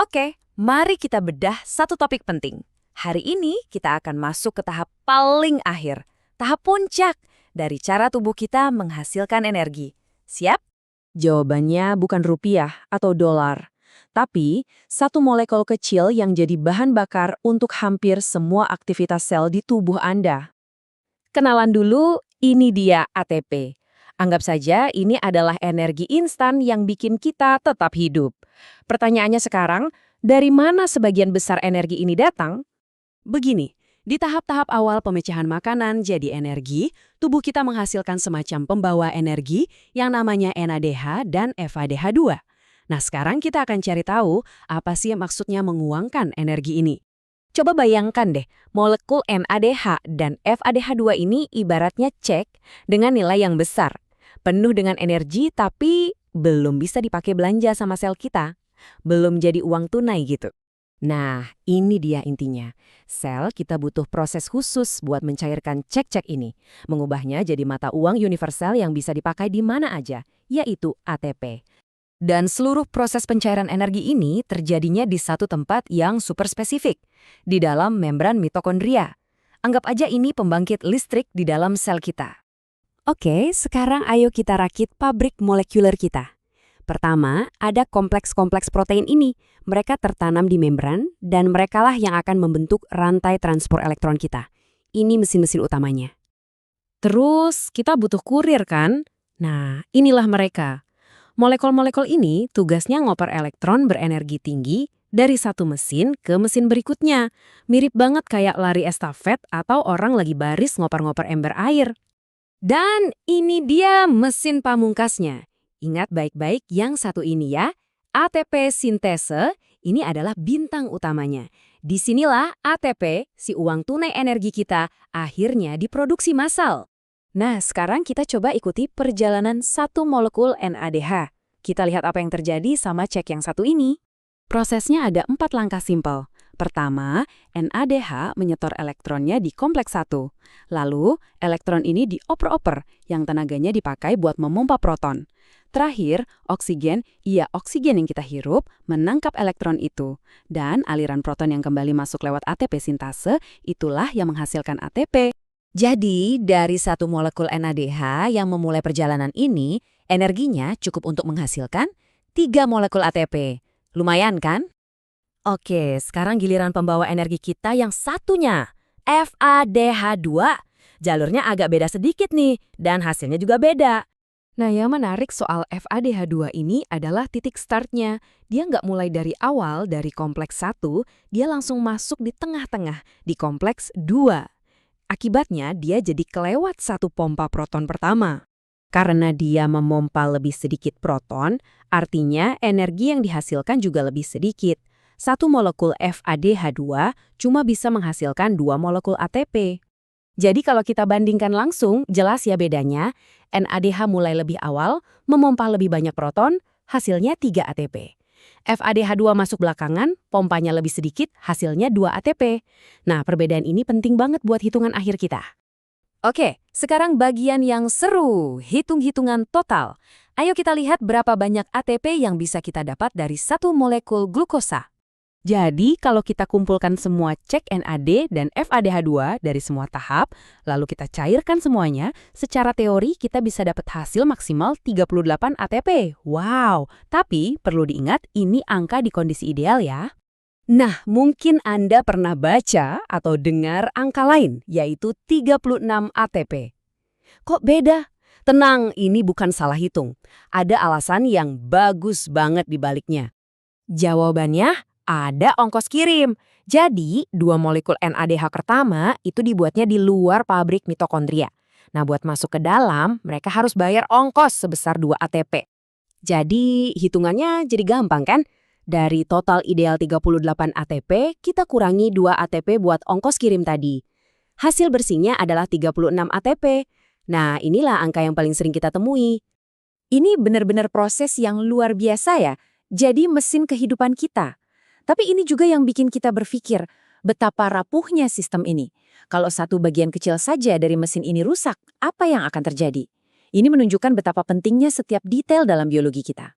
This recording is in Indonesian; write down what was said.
Oke, mari kita bedah satu topik penting. Hari ini kita akan masuk ke tahap paling akhir, tahap puncak dari cara tubuh kita menghasilkan energi. Siap? Jawabannya bukan rupiah atau dolar, tapi satu molekul kecil yang jadi bahan bakar untuk hampir semua aktivitas sel di tubuh Anda. Kenalan dulu, ini dia ATP. Anggap saja ini adalah energi instan yang bikin kita tetap hidup. Pertanyaannya sekarang, dari mana sebagian besar energi ini datang? Begini, di tahap-tahap awal pemecahan makanan jadi energi, tubuh kita menghasilkan semacam pembawa energi yang namanya NADH dan FADH2. Nah, sekarang kita akan cari tahu apa sih maksudnya menguangkan energi ini. Coba bayangkan deh, molekul NADH dan FADH2 ini ibaratnya cek dengan nilai yang besar. Penuh dengan energi tapi belum bisa dipakai belanja sama sel kita. Belum jadi uang tunai gitu. Nah, ini dia intinya. Sel kita butuh proses khusus buat mencairkan cek-cek ini. Mengubahnya jadi mata uang universal yang bisa dipakai di mana aja, yaitu ATP. Dan seluruh proses pencairan energi ini terjadinya di satu tempat yang super spesifik, di dalam membran mitokondria. Anggap aja ini pembangkit listrik di dalam sel kita. Oke, sekarang ayo kita rakit pabrik molekuler kita. Pertama, ada kompleks-kompleks protein ini. Mereka tertanam di membran, dan merekalah yang akan membentuk rantai transport elektron kita. Ini mesin-mesin utamanya. Terus, kita butuh kurir kan? Nah, inilah mereka. Molekul-molekul ini tugasnya ngoper elektron berenergi tinggi dari satu mesin ke mesin berikutnya. Mirip banget kayak lari estafet atau orang lagi baris ngoper-ngoper ember air. Dan ini dia mesin pamungkasnya. Ingat baik-baik yang satu ini ya. ATP sintese, ini adalah bintang utamanya. Disinilah ATP, si uang tunai energi kita, akhirnya diproduksi massal. Nah, sekarang kita coba ikuti perjalanan satu molekul NADH. Kita lihat apa yang terjadi sama cek yang satu ini. Prosesnya ada 4 langkah simpel. Pertama, NADH menyetor elektronnya di kompleks 1. Lalu, elektron ini dioper-oper, yang tenaganya dipakai buat memompa proton. Terakhir, oksigen yang kita hirup, menangkap elektron itu. Dan aliran proton yang kembali masuk lewat ATP sintase, itulah yang menghasilkan ATP. Jadi, dari satu molekul NADH yang memulai perjalanan ini, energinya cukup untuk menghasilkan 3 molekul ATP. Lumayan kan? Oke, sekarang giliran pembawa energi kita yang satunya, FADH2. Jalurnya agak beda sedikit nih, dan hasilnya juga beda. Nah, yang menarik soal FADH2 ini adalah titik startnya. Dia nggak mulai dari awal, dari kompleks 1, dia langsung masuk di tengah-tengah, di kompleks 2. Akibatnya, dia jadi kelewat satu pompa proton pertama. Karena dia memompa lebih sedikit proton, artinya energi yang dihasilkan juga lebih sedikit. Satu molekul FADH2 cuma bisa menghasilkan 2 molekul ATP. Jadi kalau kita bandingkan langsung, jelas ya bedanya. NADH mulai lebih awal, memompa lebih banyak proton, hasilnya 3 ATP. FADH2 masuk belakangan, pompanya lebih sedikit, hasilnya 2 ATP. Nah, perbedaan ini penting banget buat hitungan akhir kita. Oke, sekarang bagian yang seru, hitung-hitungan total. Ayo kita lihat berapa banyak ATP yang bisa kita dapat dari satu molekul glukosa. Jadi, kalau kita kumpulkan semua cek NAD dan FADH2 dari semua tahap, lalu kita cairkan semuanya, secara teori kita bisa dapat hasil maksimal 38 ATP. Wow, tapi perlu diingat ini angka di kondisi ideal ya. Nah, mungkin Anda pernah baca atau dengar angka lain, yaitu 36 ATP. Kok beda? Tenang, ini bukan salah hitung. Ada alasan yang bagus banget di baliknya. Jawabannya, ada ongkos kirim. Jadi, 2 molekul NADH pertama itu dibuatnya di luar pabrik mitokondria. Nah, buat masuk ke dalam, mereka harus bayar ongkos sebesar 2 ATP. Jadi, hitungannya jadi gampang kan? Dari total ideal 38 ATP, kita kurangi 2 ATP buat ongkos kirim tadi. Hasil bersihnya adalah 36 ATP. Nah, inilah angka yang paling sering kita temui. Ini benar-benar proses yang luar biasa ya. Jadi mesin kehidupan kita. Tapi ini juga yang bikin kita berpikir, betapa rapuhnya sistem ini. Kalau satu bagian kecil saja dari mesin ini rusak, apa yang akan terjadi? Ini menunjukkan betapa pentingnya setiap detail dalam biologi kita.